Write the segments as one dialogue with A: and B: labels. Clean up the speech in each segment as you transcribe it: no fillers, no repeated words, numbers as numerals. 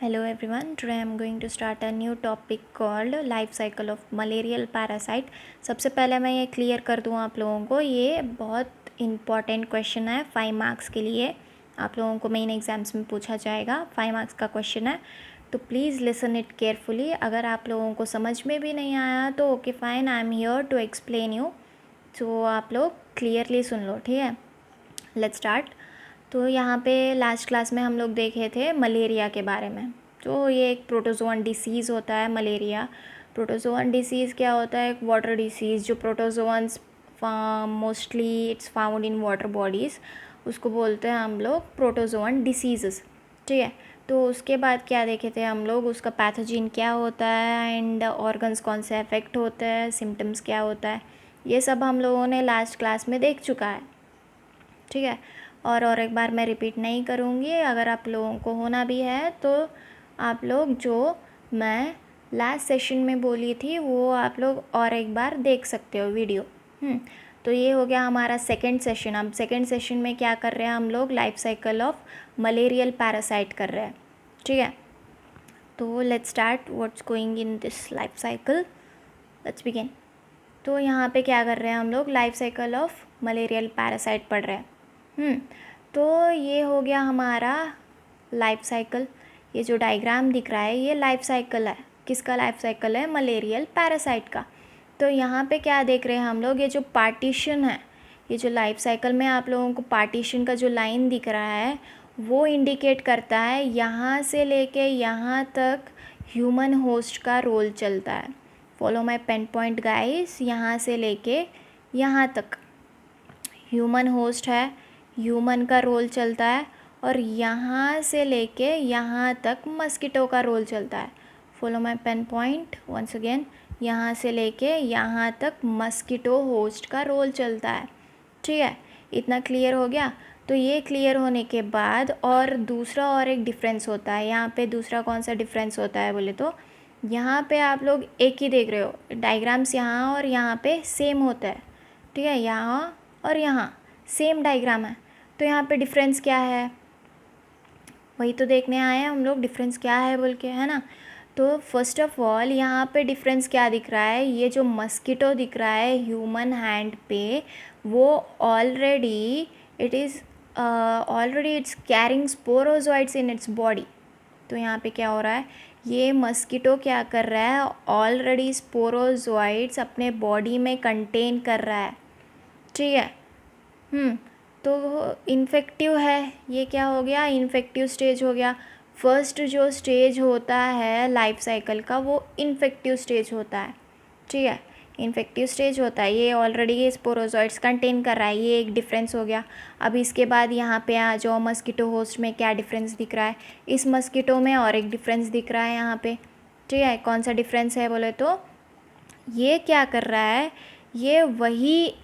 A: Hello everyone, today I am going to start a new topic called life cycle of malarial parasite. सबसे पहले मैं ये clear कर दूँ आप लोगों को, ये बहुत इम्पॉर्टेंट क्वेश्चन है 5 मार्क्स के लिए। आप लोगों को मेन एग्ज़ाम्स में पूछा जाएगा, 5 मार्क्स का क्वेश्चन है, तो प्लीज़ लिसन इट केयरफुली। अगर आप लोगों को समझ में भी नहीं आया तो okay fine, I am here to explain you, तो आप लोग क्लियरली सुन लो, ठीक है। Let's start. तो यहाँ पे लास्ट क्लास में हम लोग देखे थे मलेरिया के बारे में। तो ये एक प्रोटोजोअन डिसीज़ होता है मलेरिया। प्रोटोजोअन डिसीज़ क्या होता है? एक वाटर डिसीज़ जो protozoans mostly it's found in water bodies, उसको बोलते हैं हम लोग प्रोटोजोअन डिसीज़, ठीक है। तो उसके बाद क्या देखे थे हम लोग, उसका पैथोजन क्या होता है एंड ऑर्गन्स कौन से अफेक्ट होते हैं, सिम्टम्स क्या होता है, ये सब हम लोगों ने लास्ट क्लास में देख चुका है, ठीक है। और एक बार मैं रिपीट नहीं करूँगी। अगर आप लोगों को होना भी है तो आप लोग जो मैं लास्ट सेशन में बोली थी वो आप लोग और एक बार देख सकते हो वीडियो। तो ये हो गया हमारा सेकंड सेशन। अब सेकंड सेशन में क्या कर रहे हैं हम लोग? Life cycle of malarial parasite कर रहे हैं, ठीक है। तो let's start what's going in this life cycle, let's begin. तो यहाँ पे क्या कर रहे हैं हम लोग? Life cycle of malarial parasite पढ़ रहे हैं। तो ये हो गया हमारा लाइफ साइकिल। ये जो डायग्राम दिख रहा है ये लाइफ साइकिल है। किसका लाइफ साइकिल है? मलेरियल पैरासाइट का। तो यहाँ पे क्या देख रहे हैं हम लोग? ये जो पार्टीशन है, ये जो लाइफ साइकिल में आप लोगों को पार्टीशन का जो लाइन दिख रहा है वो इंडिकेट करता है यहाँ से लेके यहाँ तक ह्यूमन होस्ट का रोल चलता है। Follow my pen point guys. यहाँ से लेके यहाँ तक ह्यूमन होस्ट है, ह्यूमन का रोल चलता है, और यहाँ से लेके यहाँ तक मस्कीटो का रोल चलता है। Follow my pen point once again. यहाँ से लेके यहाँ तक मस्कीटो होस्ट का रोल चलता है, ठीक है। इतना क्लियर हो गया। तो ये क्लियर होने के बाद और दूसरा और एक डिफरेंस होता है यहाँ पे। दूसरा कौन सा डिफरेंस होता है बोले तो यहाँ पे आप लोग एक ही देख रहे हो, डायग्राम्स यहाँ और यहाँ पे सेम होता है, ठीक है। यहाँ और यहाँ सेम डायग्राम है, तो यहाँ पे डिफरेंस क्या है वही तो देखने आए हैं हम लोग, डिफरेंस क्या है बोल के, है ना। तो फर्स्ट ऑफ ऑल यहाँ पे डिफरेंस क्या दिख रहा है? ये जो मस्कीटो दिख रहा है ह्यूमन हैंड पे, वो already it's carrying sporozoites in its body. तो यहाँ पे क्या हो रहा है? ये मस्कीटो क्या कर रहा है? ऑलरेडी स्पोरोजोइड्स अपने बॉडी में कंटेन कर रहा है, ठीक है। तो इन्फेक्टिव है। ये क्या हो गया? इन्फेक्टिव स्टेज हो गया। फर्स्ट जो स्टेज होता है लाइफ साइकिल का वो इन्फेक्टिव स्टेज होता है, ठीक है। इन्फेक्टिव स्टेज होता है, ये ऑलरेडी ये स्पोरोजोइड्स कंटेन कर रहा है, ये एक डिफरेंस हो गया। अब इसके बाद यहाँ पे आ जाओ, मस्कीटो होस्ट में क्या डिफरेंस दिख रहा है? इस मस्कीटो में और एक डिफरेंस दिख रहा है यहाँ पे, ठीक है। कौन सा डिफरेंस है बोले तो ये क्या कर रहा है? ये वही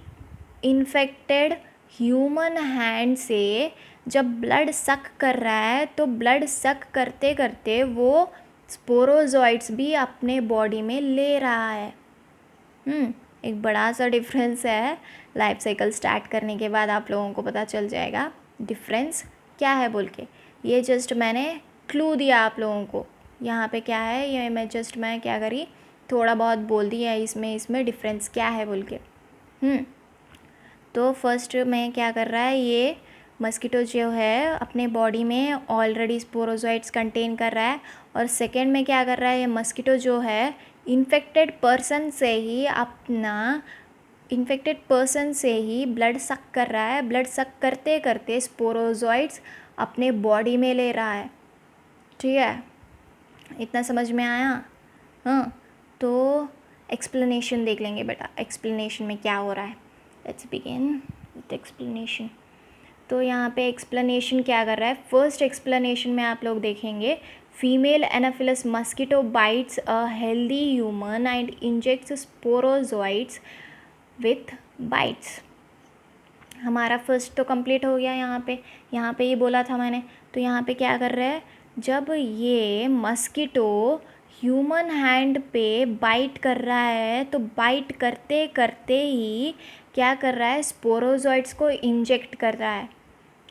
A: इन्फेक्टेड ह्यूमन हैंड से जब ब्लड सक कर रहा है तो ब्लड सक करते करते वो स्पोरोजोइड्स भी अपने बॉडी में ले रहा है। एक बड़ा सा डिफरेंस है। लाइफ साइकिल स्टार्ट करने के बाद आप लोगों को पता चल जाएगा डिफरेंस क्या है बोल के। ये जस्ट मैंने क्लू दिया आप लोगों को। यहाँ पे क्या है ये मैं क्या करी, थोड़ा बहुत बोल दिया इसमें डिफरेंस क्या है बोल के। तो फर्स्ट में क्या कर रहा है? ये मस्कीटो जो है अपने बॉडी में ऑलरेडी स्पोरोजोइड्स कंटेन कर रहा है, और सेकेंड में क्या कर रहा है? ये मस्कीटो जो है इन्फेक्टेड पर्सन से ही ब्लड सक कर रहा है। ब्लड सक करते करते स्पोरोजोइड्स अपने बॉडी में ले रहा है, ठीक है। इतना समझ में आया? हाँ, तो एक्सप्लेनेशन देख लेंगे बेटा, एक्सप्लेनेशन में क्या हो रहा है। Let's begin with explanation. तो यहाँ पे एक्सप्लेनेशन क्या कर रहा है? फर्स्ट एक्सप्लेनेशन में आप लोग देखेंगे, female Anopheles mosquito bytes a healthy human and injects sporozoites with bytes. हमारा फर्स्ट तो कंप्लीट हो गया। यहाँ पे ये बोला था मैंने। तो यहाँ पे क्या कर रहा है? जब ये मस्कीटो ह्यूमन हैंड पे बाइट कर रहा है तो बाइट करते करते ही क्या कर रहा है? स्पोरोजोइड्स को इंजेक्ट कर रहा है,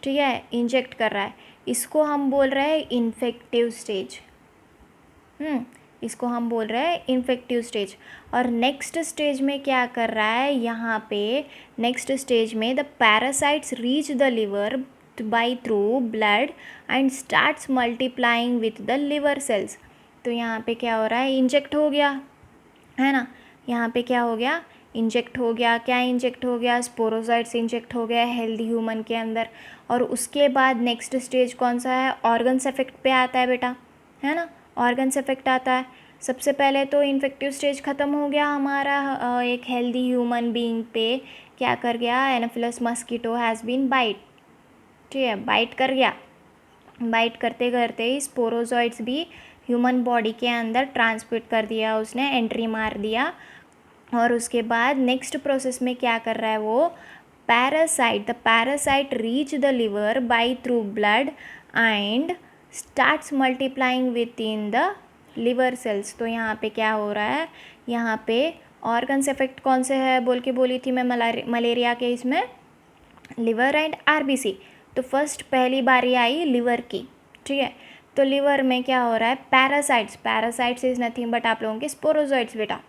A: ठीक है। इंजेक्ट कर रहा है, इसको हम बोल रहे हैं इन्फेक्टिव स्टेज। इसको हम बोल रहे हैं इन्फेक्टिव स्टेज। और नेक्स्ट स्टेज में क्या कर रहा है, यहाँ पे नेक्स्ट स्टेज में the parasites reach the liver by through blood and starts multiplying with the liver cells. तो यहाँ पे क्या हो रहा है, इंजेक्ट हो गया है ना, यहाँ पे क्या हो गया, इंजेक्ट हो गया। क्या इंजेक्ट हो गया, स्पोरोसाइट्स इंजेक्ट हो गया हेल्दी ह्यूमन के अंदर। और उसके बाद नेक्स्ट स्टेज कौन सा है, ऑर्गन्स इफेक्ट पे आता है बेटा, है ना, ऑर्गन्स इफेक्ट आता है। सबसे पहले तो इन्फेक्टिव स्टेज ख़त्म हो गया हमारा, एक हेल्दी ह्यूमन बीइंग पे क्या कर गया, anopheles mosquito has been bite, ठीक है, बाइट कर गया। बाइट करते करते ही स्पोरोजॉइड्स भी ह्यूमन बॉडी के अंदर ट्रांसमिट कर दिया, उसने एंट्री मार दिया। और उसके बाद नेक्स्ट प्रोसेस में क्या कर रहा है वो, the parasite reach the liver by through blood and starts multiplying with in the liver cells. तो यहाँ पे क्या हो रहा है, यहाँ पे ऑर्गन्स इफेक्ट कौन से है बोल के बोली थी मैं मलेरिया के इसमें, लिवर एंड आरबीसी। तो फर्स्ट पहली बारी आई लिवर की, ठीक है। तो लिवर में क्या हो रहा है, पैरासाइट्स इज़ नथिंग बट आप लोगों के स्पोरोजॉइड्स बेटा,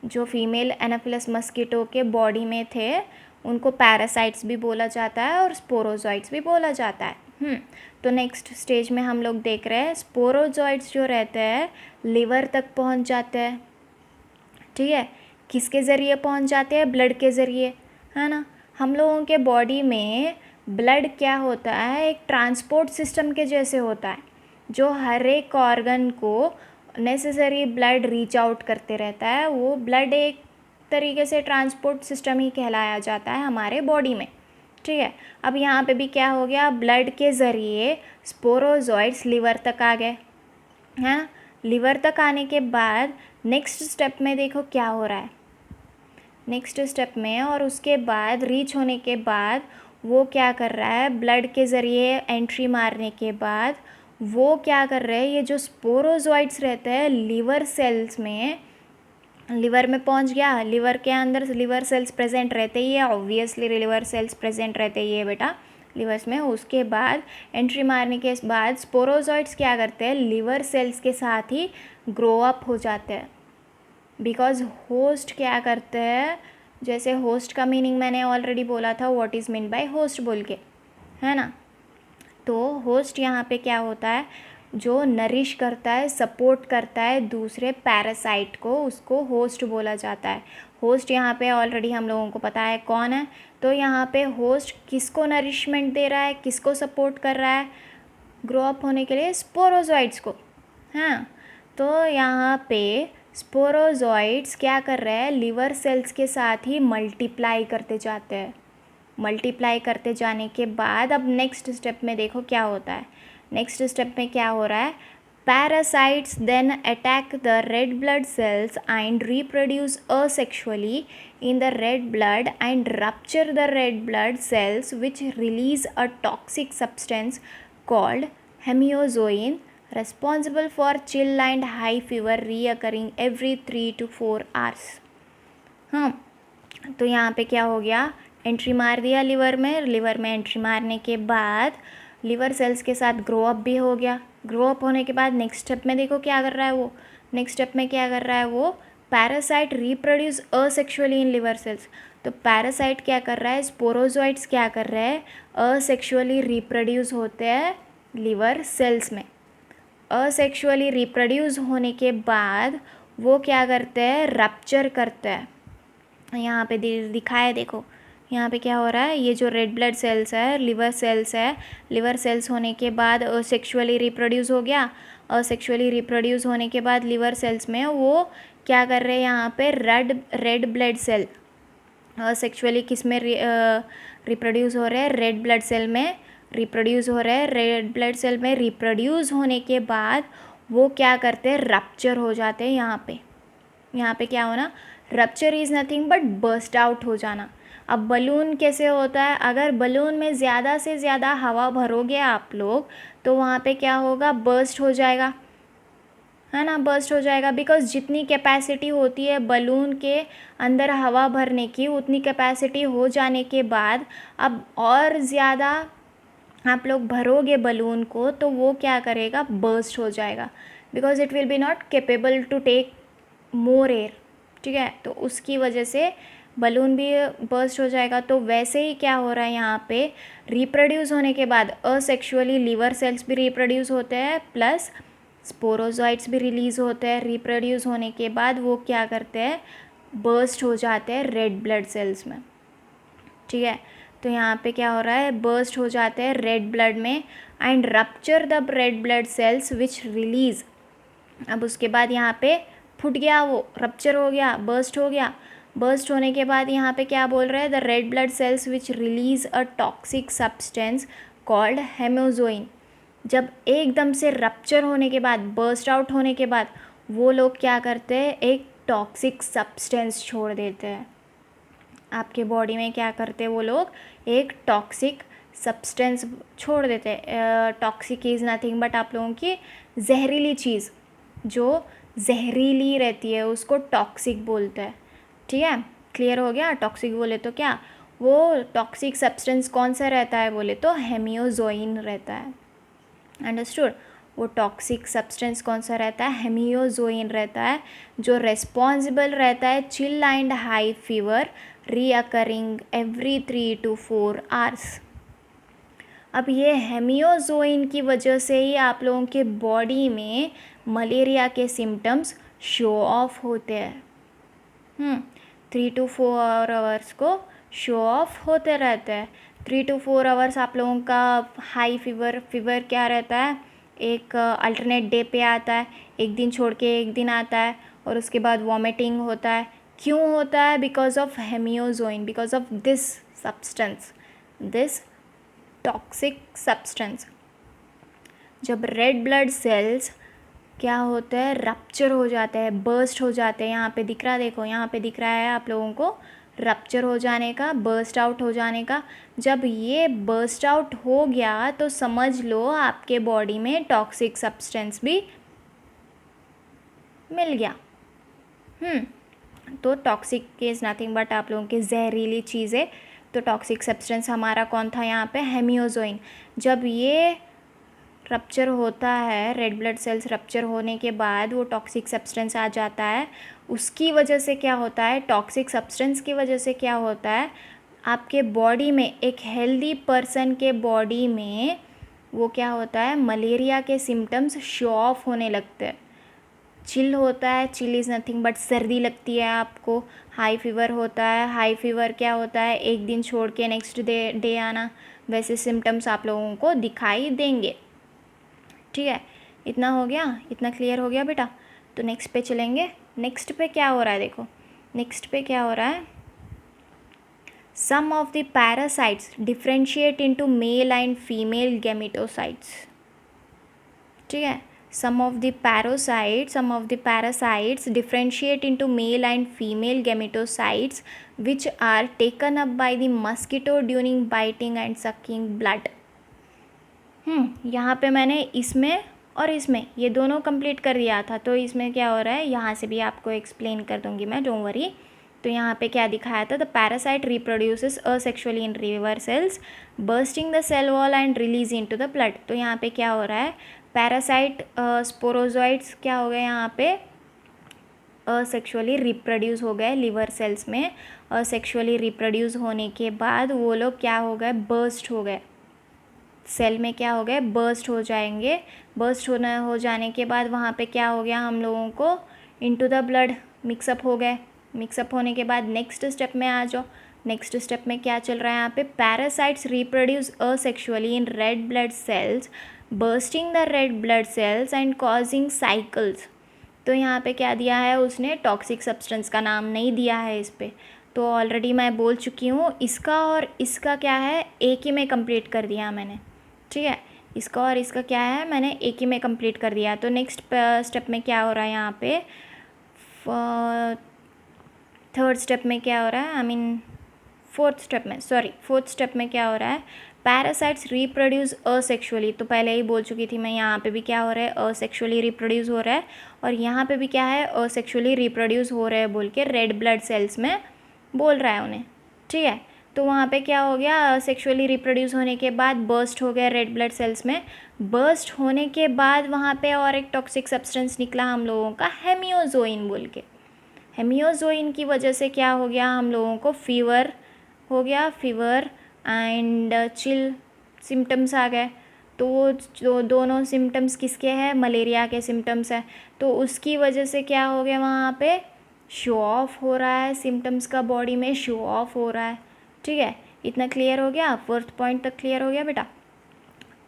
A: जो फीमेल एनाफिलस मस्कीटो के बॉडी में थे उनको पैरासाइट्स भी बोला जाता है और स्पोरोजॉइड्स भी बोला जाता है। तो नेक्स्ट स्टेज में हम लोग देख रहे हैं स्पोरोजॉइड्स जो रहते हैं लिवर तक पहुंच जाते हैं, ठीक है। किसके ज़रिए पहुंच जाते हैं, ब्लड के ज़रिए, है ना। हम लोगों के बॉडी में ब्लड क्या होता है, एक ट्रांसपोर्ट सिस्टम के जैसे होता है, जो हर एक ऑर्गन को नेसेसरी ब्लड रीच आउट करते रहता है। वो ब्लड एक तरीके से ट्रांसपोर्ट सिस्टम ही कहलाया जाता है हमारे बॉडी में, ठीक है। अब यहाँ पे भी क्या हो गया, ब्लड के ज़रिए स्पोरोजॉइड्स लिवर तक आ गए, हैं। लिवर तक आने के बाद नेक्स्ट स्टेप में देखो क्या हो रहा है, नेक्स्ट स्टेप में और उसके बाद रीच होने के बाद वो क्या कर रहा है, ब्लड के ज़रिए एंट्री मारने के बाद वो क्या कर रहे हैं, ये जो स्पोरोजॉइड्स रहते हैं लिवर सेल्स में, लिवर में पहुंच गया। लिवर के अंदर लिवर सेल्स प्रेजेंट रहते ही है, ऑब्वियसली लिवर सेल्स प्रेजेंट रहते ही है बेटा लिवर्स में। उसके बाद एंट्री मारने के बाद स्पोरोजॉइड्स क्या करते हैं, लिवर सेल्स के साथ ही ग्रो अप हो जाते हैं। बिकॉज होस्ट क्या करते हैं, जैसे होस्ट का मीनिंग मैंने ऑलरेडी बोला था, what is mean by host बोल के, है ना। तो होस्ट यहाँ पे क्या होता है, जो नरिश करता है, सपोर्ट करता है दूसरे पैरासाइट को, उसको होस्ट बोला जाता है। होस्ट यहाँ पे ऑलरेडी हम लोगों को पता है कौन है। तो यहाँ पे होस्ट किसको नरिशमेंट दे रहा है, किसको सपोर्ट कर रहा है ग्रो अप होने के लिए, स्पोरोजॉइड्स को, हाँ। तो यहाँ पे स्पोरोजॉइड्स क्या कर रहे हैं, लिवर सेल्स के साथ ही मल्टीप्लाई करते जाते हैं। मल्टीप्लाई करते जाने के बाद अब नेक्स्ट स्टेप में देखो क्या होता है, नेक्स्ट स्टेप में क्या हो रहा है, parasites then attack the red blood cells and reproduce asexually in the red blood and rupture the red blood cells which release a toxic substance called hemozoin responsible for chill and high fever reoccurring every 3 to 4 hours। हाँ, तो यहाँ पे क्या हो गया, entry मार दिया liver में एंट्री मारने के बाद लिवर सेल्स के साथ ग्रो अप भी हो गया। ग्रो अप होने के बाद नेक्स्ट स्टेप में देखो क्या कर रहा है वो, नेक्स्ट स्टेप में क्या कर रहा है वो, parasite reproduce asexually in liver sales. तो पैरासाइट क्या कर रहा है, स्पोरोजॉइड्स क्या कर रहे हैं, असेक्सुअली रिप्रोड्यूस होते हैं लिवर सेल्स में। असेक्सुअली रिप्रोड्यूस होने के बाद वो क्या करते हैं, रप्चर करते हैं। यहाँ पे दिखाया देखो, यहाँ पे क्या हो रहा है, ये जो रेड ब्लड सेल्स है लिवर सेल्स है, लिवर सेल्स होने के बाद असेक्सुअली रिप्रोड्यूस हो गया। असेक्सुअली रिप्रोड्यूस होने के बाद लिवर सेल्स में वो क्या कर रहे हैं, यहाँ पे रेड ब्लड सेल असेक्सुअली किस में रिप्रोड्यूस हो रहे हैं, रेड ब्लड सेल में रिप्रोड्यूस हो रहे हैं। रेड ब्लड सेल में रिप्रोड्यूस होने के बाद वो क्या करते हैं, रप्चर हो जाते हैं। यहाँ पे क्या होना, rupture is nothing but burst out हो जाना। अब बलून कैसे होता है, अगर बलून में ज़्यादा से ज़्यादा हवा भरोगे आप लोग तो वहाँ पे क्या होगा, बर्स्ट हो जाएगा, है ना, बर्स्ट हो जाएगा। बिकॉज जितनी कैपेसिटी होती है बलून के अंदर हवा भरने की, उतनी कैपेसिटी हो जाने के बाद अब और ज़्यादा आप लोग भरोगे बलून को तो वो क्या करेगा, बर्स्ट हो जाएगा। Because it will be not capable to take more air, ठीक है, तो उसकी वजह से बलून भी बर्स्ट हो जाएगा। तो वैसे ही क्या हो रहा है यहाँ पे, रिप्रोड्यूस होने के बाद असेक्सुअली लिवर सेल्स भी रिप्रोड्यूस होते हैं, प्लस स्पोरोजॉइट्स भी रिलीज़ होते हैं। रिप्रोड्यूस होने के बाद वो क्या करते हैं, बर्स्ट हो जाते हैं रेड ब्लड सेल्स में, ठीक है। तो यहाँ पे क्या हो रहा है, बर्स्ट हो जाते हैं रेड ब्लड में and rupture the red blood cells which release. अब उसके बाद यहाँ पे फूट गया, वो रप्चर हो गया, बर्स्ट हो गया। बर्स्ट होने के बाद यहाँ पे क्या बोल रहे हैं, the red blood cells which release a toxic substance called haemozoin. जब एकदम से रप्चर होने के बाद, बर्स्ट आउट होने के बाद, वो लोग क्या करते हैं, एक टॉक्सिक सब्सटेंस छोड़ देते हैं। आपके बॉडी में क्या करते हैं वो लोग, एक टॉक्सिक सब्सटेंस छोड़ देते हैं। टॉक्सिक इज़ नथिंग बट आप लोगों की जहरीली चीज़, जो जहरीली रहती है उसको टॉक्सिक बोलते हैं, ठीक है। क्लियर हो गया, टॉक्सिक बोले तो क्या, वो टॉक्सिक सब्सटेंस कौन सा रहता है बोले तो हेमियोजोइन रहता है। अंडरस्टूड, वो टॉक्सिक सब्सटेंस कौन सा रहता है, हेमियोजोइन रहता है, जो रेस्पॉन्सिबल रहता है chill and high fever recurring every 3 to 4 hours। अब ये हेमियोजोइन की वजह से ही आप लोगों के बॉडी में मलेरिया के सिम्टम्स शो ऑफ होते हैं। 3 to 4 आवर्स को शो ऑफ होते रहते हैं। 3 to 4 आवर्स आप लोगों का हाई फीवर क्या रहता है, एक अल्टरनेट डे पे आता है, एक दिन छोड़ के एक दिन आता है, और उसके बाद वॉमिटिंग होता है। क्यों होता है, because of hemozoin, because of this substance, this toxic substance. जब रेड ब्लड सेल्स क्या होता है, रप्चर हो जाते हैं, बर्स्ट हो जाते हैं। यहाँ पे दिख रहा है, देखो यहाँ पे दिख रहा है आप लोगों को, रप्चर हो जाने का, बर्स्ट आउट हो जाने का। जब ये बर्स्ट आउट हो गया तो समझ लो आपके बॉडी में टॉक्सिक सब्सटेंस भी मिल गया। तो टॉक्सिक इज़ नथिंग बट आप लोगों की जहरीली चीज़ें। तो टॉक्सिक सब्सटेंस हमारा कौन था यहाँ पे, हेमियोजोइन। जब ये रप्चर होता है, रेड ब्लड सेल्स रप्चर होने के बाद वो टॉक्सिक सब्सटेंस आ जाता है। उसकी वजह से क्या होता है, टॉक्सिक सब्सटेंस की वजह से क्या होता है, आपके बॉडी में, एक हेल्दी पर्सन के बॉडी में वो क्या होता है, मलेरिया के सिम्टम्स शो ऑफ होने लगते हैं। चिल होता है, चिल इज़ नथिंग बट सर्दी लगती है आपको, हाई फीवर होता है, हाई फीवर क्या होता है, एक दिन छोड़ के नेक्स्ट डे आना, वैसे सिम्टम्स आप लोगों को दिखाई देंगे, ठीक है। इतना हो गया, इतना क्लियर हो गया बेटा। तो नेक्स्ट पे चलेंगे। नेक्स्ट पे क्या हो रहा है, देखो नेक्स्ट पे क्या हो रहा है, some of the parasites differentiate into male and female gametocytes, ठीक है। some of the parasites differentiate into male and female gametocytes which are taken up by the mosquito during biting and sucking blood। यहाँ पे मैंने इसमें और इसमें ये दोनों कंप्लीट कर दिया था, तो इसमें क्या हो रहा है, यहाँ से भी आपको एक्सप्लेन कर दूँगी मैं, डोंट वरी। तो यहाँ पे क्या दिखाया था, the parasite reproduces asexually in liver cells bursting the cell wall and release into the blood. तो यहाँ पे क्या हो रहा है, पैरासाइट स्पोरोजॉइट्स क्या हो गए, यहाँ पे असेक्सुअली रिप्रोड्यूस हो गए लिवर सेल्स में। असेक्सुअली रिप्रोड्यूस होने के बाद वो लोग क्या हो गए, बर्स्ट हो गए सेल में, क्या हो गए, बर्स्ट हो जाएंगे। बर्स्ट हो जाने के बाद वहाँ पे क्या हो गया, हम लोगों को इनटू द ब्लड मिक्सअप हो गए। मिक्सअप होने के बाद नेक्स्ट स्टेप में आ जाओ। नेक्स्ट स्टेप में क्या चल रहा है यहाँ पे, parasites reproduce asexually in red blood sales bursting the red blood cells and causing cycles. तो यहाँ पे क्या दिया है उसने, टॉक्सिक सब्सटेंस का नाम नहीं दिया है इस पर, तो ऑलरेडी मैं बोल चुकी हूँ। इसका और इसका क्या है, एक ही में कंप्लीट कर दिया मैंने, ठीक है। इसका और इसका क्या है, मैंने एक ही में कंप्लीट कर दिया। तो नेक्स्ट स्टेप में क्या हो रहा है यहाँ पे, थर्ड स्टेप में क्या हो रहा है, आई मीन फोर्थ स्टेप में क्या हो रहा है, पैरासाइट्स रिप्रोड्यूस असेक्सुअली। तो पहले ही बोल चुकी थी मैं, यहाँ पे भी क्या हो रहा है, असेक्सुअली रिप्रोड्यूस हो रहा है, और यहाँ पे भी क्या है, असेक्सुअली रिप्रोड्यूस हो रहा है बोल के रेड ब्लड सेल्स में बोल रहा है उन्हें, ठीक है। तो वहाँ पे क्या हो गया, सेक्सुअली रिप्रोड्यूस होने के बाद बर्स्ट हो गया रेड ब्लड सेल्स में। बर्स्ट होने के बाद वहाँ पे और एक टॉक्सिक सब्सटेंस निकला हम लोगों का हेमियोजोइन बोल के। हेमियोजोइन की वजह से क्या हो गया, हम लोगों को फीवर हो गया, फीवर एंड चिल सिम्टम्स आ गए। तो वो जो दोनों सिम्टम्स किसके हैं, मलेरिया के सिम्टम्स है। तो उसकी वजह से क्या हो गया, वहाँ पे शो ऑफ हो रहा है, सिम्टम्स का बॉडी में शो ऑफ हो रहा है। ठीक है, इतना क्लियर हो गया, फोर्थ पॉइंट तक क्लियर हो गया बेटा।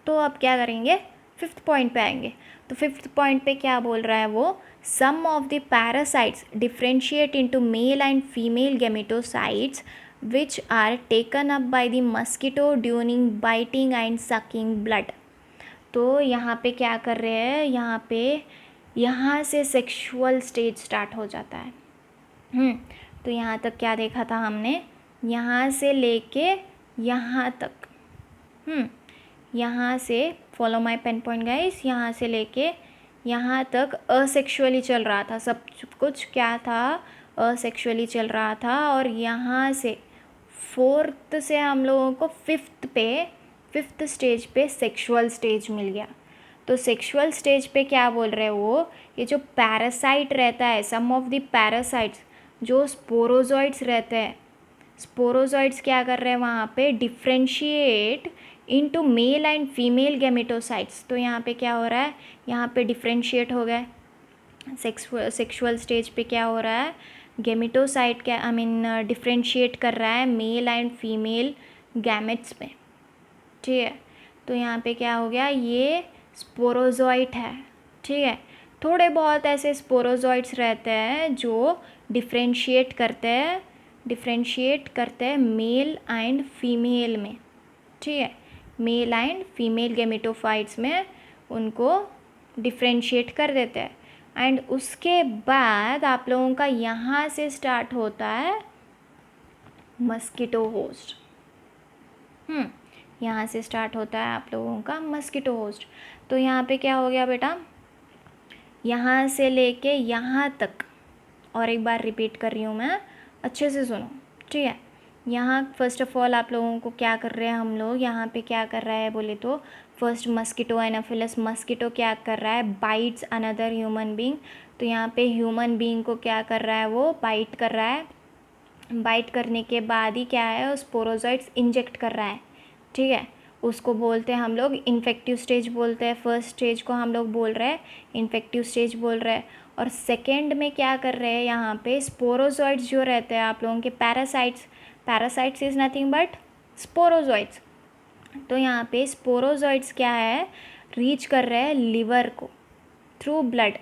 A: तो अब क्या करेंगे, फिफ्थ पॉइंट पे आएंगे। तो फिफ्थ पॉइंट पे क्या बोल रहा है वो, some of the parasites differentiate into male and female gametocytes which are taken up by the mosquito during biting and sucking blood. तो यहाँ पे क्या कर रहे हैं, यहाँ से सेक्सुअल स्टेज स्टार्ट हो जाता है। तो यहाँ तक क्या देखा था हमने, यहाँ से लेके यहाँ तक, यहाँ से follow my pen point guys, यहाँ से लेके यहाँ तक असेक्सुअली चल रहा था, सब कुछ क्या था, असेक्सुअली चल रहा था। और यहाँ से फोर्थ से हम लोगों को फिफ्थ स्टेज पे सेक्सुअल स्टेज मिल गया। तो सेक्सुअल स्टेज पे क्या बोल रहे हैं वो, ये जो पैरासाइट रहता है, सम ऑफ द पैरासाइट्स जो स्पोरोजॉइड्स रहते हैं, स्पोरोजॉइड्स क्या कर रहे हैं वहाँ पे, differentiate into male and female gametocytes. तो यहाँ पे क्या हो रहा है, यहाँ पे डिफ्रेंशिएट हो गए। सेक्सुअल स्टेज पे क्या हो रहा है, गेमेटोसाइट क्या डिफ्रेंशिएट कर रहा है मेल एंड फीमेल गैमेट्स में। ठीक है, तो यहाँ पे क्या हो गया, ये स्पोरोजॉइट है। ठीक है, थोड़े बहुत ऐसे स्पोरोजॉइट्स रहते हैं जो डिफ्रेंशिएट करते हैं मेल एंड फीमेल में। ठीक है, मेल एंड फीमेल गेमेटोफाइट्स में उनको डिफ्रेंशिएट कर देते हैं। एंड उसके बाद आप लोगों का यहाँ से स्टार्ट होता है मस्कीटो होस्ट। यहाँ से स्टार्ट होता है आप लोगों का मस्कीटो होस्ट। तो यहाँ पे क्या हो गया बेटा, यहाँ से लेके यहाँ तक, और एक बार रिपीट कर रही हूँ मैं, अच्छे से सुनो। ठीक है, यहाँ फर्स्ट ऑफ ऑल आप लोगों को क्या कर रहे हैं हम लोग, यहाँ पे क्या कर रहा है बोले तो, फर्स्ट मस्कीटो एनाफिलस मस्कीटो क्या कर रहा है, बाइट्स अनदर ह्यूमन बीइंग। तो यहाँ पे ह्यूमन बीइंग को क्या कर रहा है, वो बाइट कर रहा है। बाइट करने के बाद ही क्या है, स्पोरोजॉइट्स इंजेक्ट कर रहा है। ठीक है, उसको बोलते हैं हम लोग इन्फेक्टिव स्टेज बोलते हैं। फर्स्ट स्टेज को हम लोग बोल रहे हैं इन्फेक्टिव स्टेज बोल रहे हैं। और सेकेंड में क्या कर रहे हैं, यहाँ पे स्पोरोजॉइट्स जो रहते हैं आप लोगों के parasites is nothing but sporozoites. तो यहाँ पे स्पोरोजॉइट्स क्या है, रीच कर रहे हैं लिवर को थ्रू ब्लड।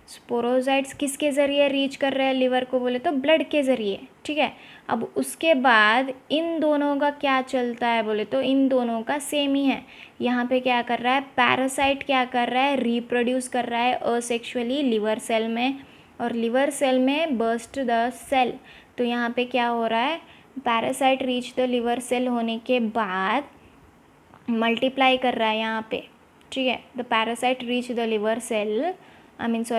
A: स्पोरोजॉइट्स किसके ज़रिए रीच कर रहे हैं लिवर को बोले तो, ब्लड के ज़रिए। ठीक है, अब उसके बाद इन दोनों का क्या चलता है बोले तो, इन दोनों का सेम ही है। यहाँ पे क्या कर रहा है, पैरासाइट क्या कर रहा है, रिप्रोड्यूस कर रहा है असेक्सुअली लिवर सेल में, और लिवर सेल में बर्स्ट द सेल। तो यहाँ पे क्या हो रहा है, parasite reach the liver cell होने के बाद मल्टीप्लाई कर रहा है यहाँ पे। ठीक है, the parasite reach the liver cell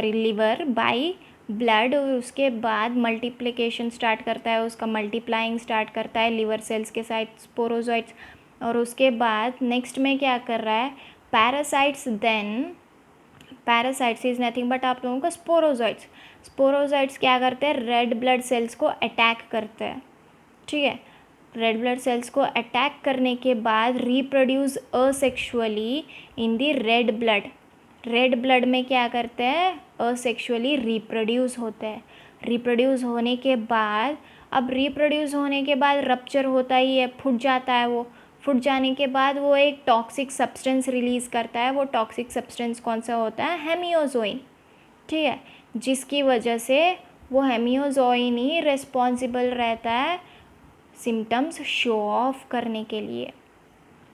A: liver by blood, और उसके बाद मल्टीप्लिकेशन स्टार्ट करता है, उसका मल्टीप्लाइंग स्टार्ट करता है लिवर सेल्स के साथ स्पोरोजॉइट्स। और उसके बाद नेक्स्ट में क्या कर रहा है, पैरासाइट्स इज़ नथिंग बट आप लोगों का स्पोरोजॉइट्स क्या करते हैं, रेड ब्लड सेल्स को अटैक करते हैं। ठीक है, रेड ब्लड सेल्स को अटैक करने के बाद reproduce asexually in the red blood में क्या करते हैं, असेक्सुअली रिप्रोड्यूस होते हैं। रिप्रोड्यूस होने के बाद, अब रिप्रोड्यूस होने के बाद रप्चर होता ही है, फूट जाता है। वो फूट जाने के बाद वो एक टॉक्सिक सब्सटेंस रिलीज़ करता है। वो टॉक्सिक सब्सटेंस कौन सा होता है, हेमियोजोइन। ठीक है, जिसकी वजह से वो हेमियोजोइन ही रिस्पॉन्सिबल रहता है सिम्टम्स शो ऑफ करने के लिए।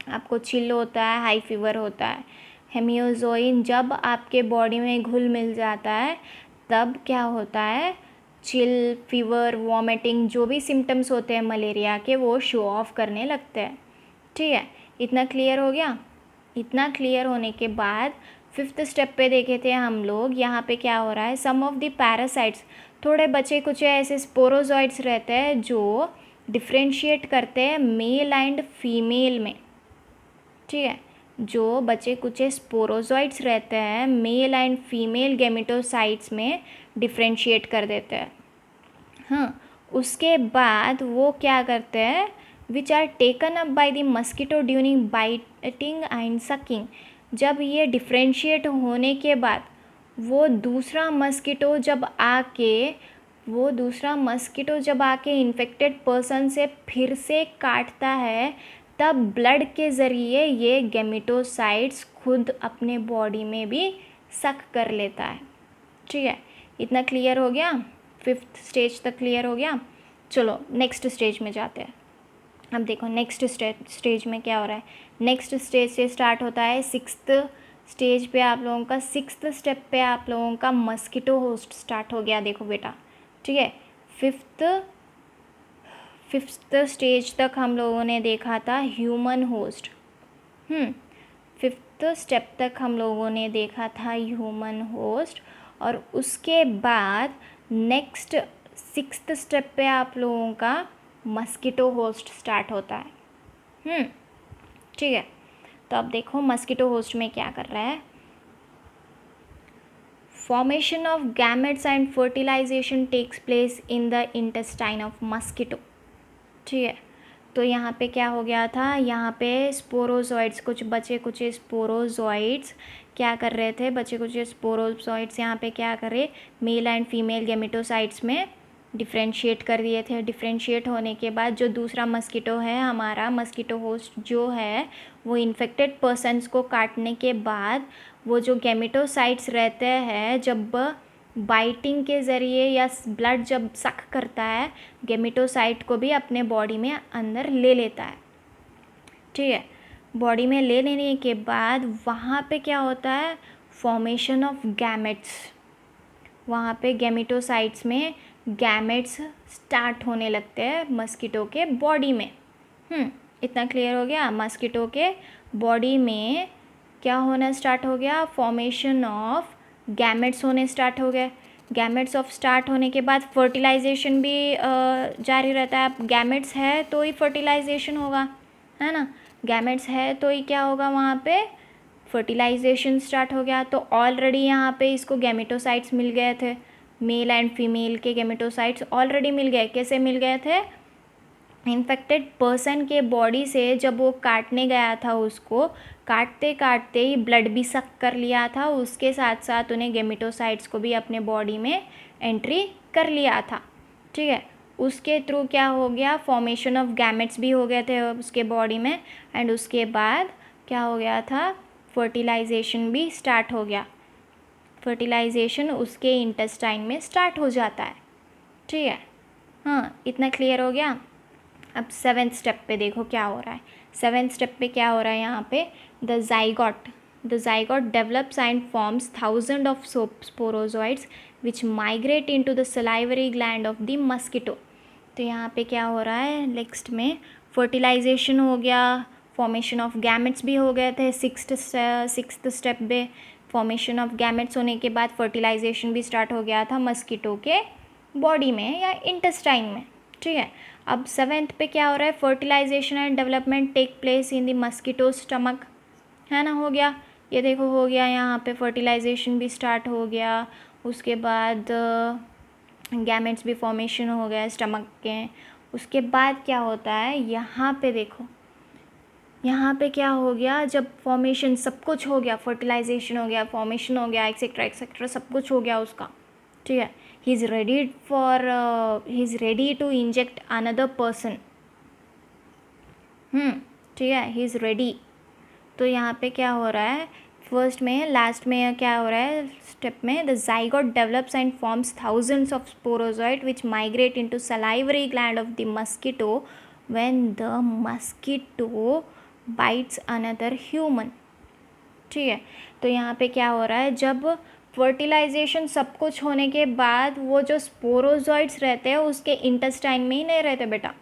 A: आपको चिल होता है, हाई फीवर होता है, हेमियोजोइन जब आपके बॉडी में घुल मिल जाता है तब क्या होता है, चिल, फीवर, वॉमिटिंग, जो भी सिम्टम्स होते हैं मलेरिया के, वो शो ऑफ करने लगते हैं। ठीक है, इतना क्लियर हो गया। इतना क्लियर होने के बाद फिफ्थ स्टेप पे देखे थे हम लोग, यहाँ पे क्या हो रहा है, सम ऑफ द पैरासाइट्स, थोड़े बचे कुछ ऐसे स्पोरोजॉइट्स रहते हैं जो डिफ्रेंशिएट करते हैं मेल एंड फीमेल में। ठीक है, जो बचे कुचे स्पोरोजॉइट्स रहते हैं मेल एंड फीमेल गेमेटोसाइट्स में डिफ्रेंशिएट कर देते हैं। हाँ, उसके बाद वो क्या करते हैं, which are taken up by the mosquito during biting and sucking. जब ये डिफ्रेंशिएट होने के बाद वो दूसरा मस्कीटो जब आके इन्फेक्टेड पर्सन से फिर से काटता है, तब ब्लड के ज़रिए ये गेमेटोसाइट्स खुद अपने बॉडी में भी सक कर लेता है। ठीक है, इतना क्लियर हो गया, 5th स्टेज तक क्लियर हो गया। चलो नेक्स्ट स्टेज में जाते हैं। अब देखो नेक्स्ट स्टेज में क्या हो रहा है। नेक्स्ट स्टेज से स्टार्ट होता है 6th स्टेज पे आप लोगों का 6th स्टेप पे आप लोगों का मस्कीटो होस्ट स्टार्ट हो गया। देखो बेटा, ठीक है, 5th स्टेज तक हम लोगों ने देखा था ह्यूमन होस्ट। 5th स्टेप तक हम लोगों ने देखा था ह्यूमन होस्ट, और उसके बाद नेक्स्ट 6th स्टेप पे आप लोगों का मस्कीटो होस्ट स्टार्ट होता है। ठीक है, तो अब देखो मस्कीटो होस्ट में क्या कर रहा है। Formation of gametes and fertilization takes place in the intestine of mosquito. ठीक है, तो यहाँ पे क्या हो गया था, यहाँ पे स्पोरोजॉइड्स, कुछ बचे कुचे स्पोरोजॉइड्स क्या कर रहे थे, बचे कुचे स्पोरोजॉइड्स यहाँ पे क्या कर रहे, मेल एंड फीमेल गेमेटोसाइट्स में डिफ्रेंशिएट कर दिए थे। डिफ्रेंशिएट होने के बाद जो दूसरा मस्कीटो है, हमारा मस्कीटो होस्ट जो है, वो इन्फेक्टेड पर्सन्स को काटने के बाद वो जो गेमेटोसाइट्स रहते हैं, जब बाइटिंग के ज़रिए या ब्लड जब सक करता है, गेमेटोसाइट को भी अपने बॉडी में अंदर ले लेता है। ठीक है, बॉडी में ले लेने के बाद वहाँ पे क्या होता है, फॉर्मेशन ऑफ गैमेट्स। वहाँ पे गेमेटोसाइट्स में गैमेट्स स्टार्ट होने लगते हैं मस्कीटो के बॉडी में। इतना क्लियर हो गया। मस्कीटो के बॉडी में क्या होना स्टार्ट हो गया, फॉर्मेशन ऑफ गैमेट्स होने स्टार्ट हो गए। गैमेट्स ऑफ स्टार्ट होने के बाद फर्टिलाइजेशन भी जारी रहता है। अब गैमेट्स है तो ही फर्टिलाइजेशन होगा, है ना। गैमेट्स है तो ही क्या होगा, वहाँ पे फर्टिलाइजेशन स्टार्ट हो गया। तो ऑलरेडी यहाँ पे इसको गैमेटोसाइट्स मिल गए थे, मेल एंड फीमेल के गैमेटोसाइट्स ऑलरेडी मिल गए। कैसे मिल गए थे, इन्फेक्टेड पर्सन के बॉडी से जब वो काटने गया था, उसको काटते काटते ही ब्लड भी सक कर लिया था, उसके साथ साथ उन्हें गेमेटोसाइट्स को भी अपने बॉडी में एंट्री कर लिया था। ठीक है, उसके थ्रू क्या हो गया, फॉर्मेशन ऑफ गैमेट्स भी हो गए थे उसके बॉडी में, एंड उसके बाद क्या हो गया था, फर्टिलाइजेशन भी स्टार्ट हो गया। फर्टिलाइजेशन उसके इंटेस्टाइन में स्टार्ट हो जाता है। ठीक है, हाँ, इतना क्लियर हो गया। अब 7th स्टेप पे देखो क्या हो रहा है। 7th स्टेप पे क्या हो रहा है, यहाँ पे the zygote develops and forms thousands of sporozoites which migrate into the salivary gland of the mosquito। तो यहाँ पे क्या हो रहा है, नेक्स्ट में फर्टिलाइजेशन हो गया, फॉर्मेशन ऑफ गैमेट्स भी हो गए थे। 6th स्टेप पे फॉर्मेशन ऑफ गैमेट्स होने के बाद फर्टिलाइजेशन भी स्टार्ट हो गया था मस्कीटो के बॉडी में या इंटेस्टाइन में। ठीक है, अब 7th पे क्या हो रहा है, fertilization and development take place in the mosquito stomach, है ना। हो गया, ये देखो हो गया, यहाँ पे फर्टिलाइजेशन भी स्टार्ट हो गया, उसके बाद गैमेट्स भी फॉर्मेशन हो गया स्टमक के। उसके बाद क्या होता है, यहाँ पे देखो, यहाँ पे क्या हो गया, जब फॉर्मेशन सब कुछ हो गया, फर्टिलाइजेशन हो गया, फॉर्मेशन हो गया, एक्सेट्रा सब कुछ हो गया उसका। ठीक है, he is ready to inject another person। ठीक है, he is ready। तो यहाँ पे क्या हो रहा है, फर्स्ट में लास्ट में क्या हो रहा है स्टेप में, the zygote develops and forms thousands of sporozoites which migrate into salivary gland of the mosquito when the mosquito bites another human। ठीक है, तो यहाँ पे क्या हो रहा है, जब फर्टिलाइजेशन सब कुछ होने के बाद वो जो स्पोरोजॉइड्स रहते हैं उसके इंटेस्टाइन में ही नहीं रहते बेटा।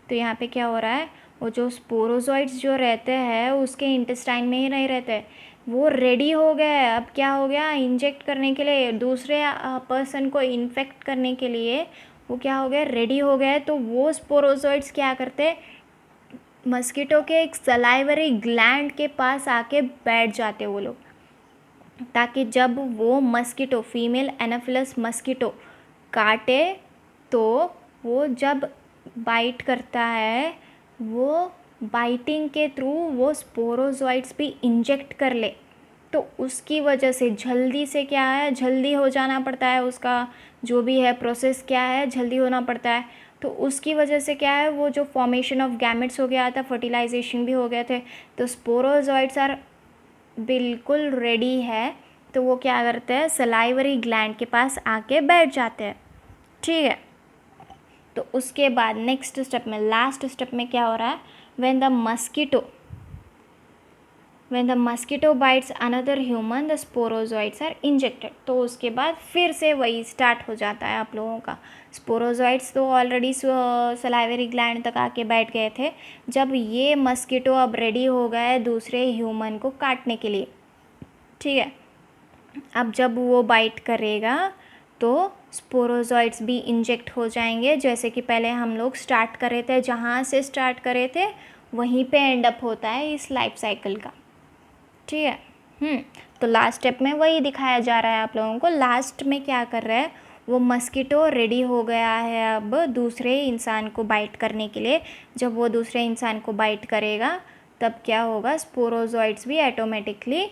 A: तो यहाँ पे क्या हो रहा है, वो जो स्पोरोजॉइड्स जो रहते हैं उसके इंटेस्टाइन में ही नहीं रहते, वो रेडी हो गए। अब क्या हो गया, इंजेक्ट करने के लिए, दूसरे पर्सन को इन्फेक्ट करने के लिए वो क्या हो गया, रेडी हो गए। तो वो स्पोरोजॉइड्स क्या करते, मस्कीटो के एक सलाइवरी ग्लैंड के पास आके बैठ जाते वो लोग, ताकि जब वो मस्कीटो फीमेल एनाफिलस मस्कीटो काटे तो वो जब बाइट करता है वो बाइटिंग के थ्रू वो स्पोरोजोइट्स भी इंजेक्ट कर ले, तो उसकी वजह से जल्दी से क्या है, जल्दी हो जाना पड़ता है, उसका जो भी है प्रोसेस क्या है जल्दी होना पड़ता है। तो उसकी वजह से क्या है, वो जो फॉर्मेशन ऑफ गैमेट्स हो गया था, फर्टिलाइजेशन भी हो गए थे, तो स्पोरोजोइट्स आर बिल्कुल रेडी है। तो वो क्या करते हैं, सलाइवरी ग्लैंड के पास आके बैठ जाते हैं। ठीक है, तो उसके बाद नेक्स्ट स्टेप में, लास्ट स्टेप में क्या हो रहा है, when the mosquito bites another human the sporozoites are injected. तो उसके बाद फिर से वही स्टार्ट हो जाता है आप लोगों का। स्पोरोजोइट्स तो ऑलरेडी सलाइवरी ग्लैंड तक आके बैठ गए थे, जब ये मस्कीटो अब रेडी हो गए दूसरे ह्यूमन को काटने के लिए। ठीक है, अब जब वो बाइट करेगा तो स्पोरोजोइट्स भी इंजेक्ट हो जाएंगे, जैसे कि पहले हम लोग स्टार्ट कर रहे थे, जहाँ से स्टार्ट कर रहे थे वहीं पे एंड अप होता है इस लाइफ साइकिल का। ठीक है, तो लास्ट स्टेप में वही दिखाया जा रहा है आप लोगों को। लास्ट में क्या कर रहा है, वो मस्कीटो रेडी हो गया है अब दूसरे इंसान को बाइट करने के लिए। जब वो दूसरे इंसान को बाइट करेगा तब क्या होगा, स्पोरोजोइट्स भी ऑटोमेटिकली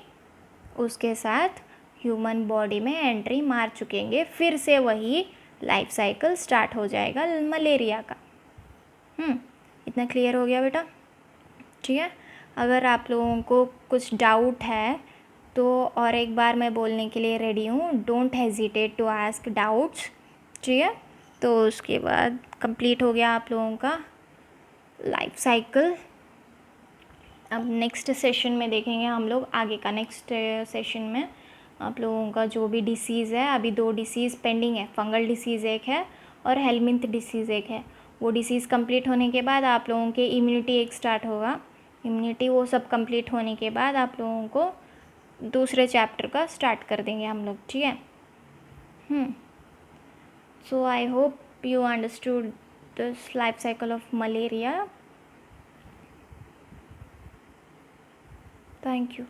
A: उसके साथ ह्यूमन बॉडी में एंट्री मार चुकेंगे, फिर से वही लाइफ साइकिल स्टार्ट हो जाएगा मलेरिया का। इतना क्लियर हो गया बेटा? ठीक है, अगर आप लोगों को कुछ डाउट है तो और एक बार मैं बोलने के लिए रेडी हूँ, don't hesitate to ask doubts. ठीक है, तो उसके बाद कंप्लीट हो गया आप लोगों का लाइफ साइकिल। अब नेक्स्ट सेशन में देखेंगे हम लोग आगे का। नेक्स्ट सेशन में आप लोगों का जो भी डिसीज़ है, अभी 2 डिसीज़ पेंडिंग है, फंगल डिसीज़ एक है और हेलमिंथ डिसीज़ एक है। वो डिसीज़ कंप्लीट होने के बाद आप लोगों के इम्यूनिटी एक स्टार्ट होगा। इम्यूनिटी वो सब कंप्लीट होने के बाद आप लोगों को दूसरे चैप्टर का स्टार्ट कर देंगे हम लोग। ठीक है, so I hope you understood this life cycle of malaria. Thank you.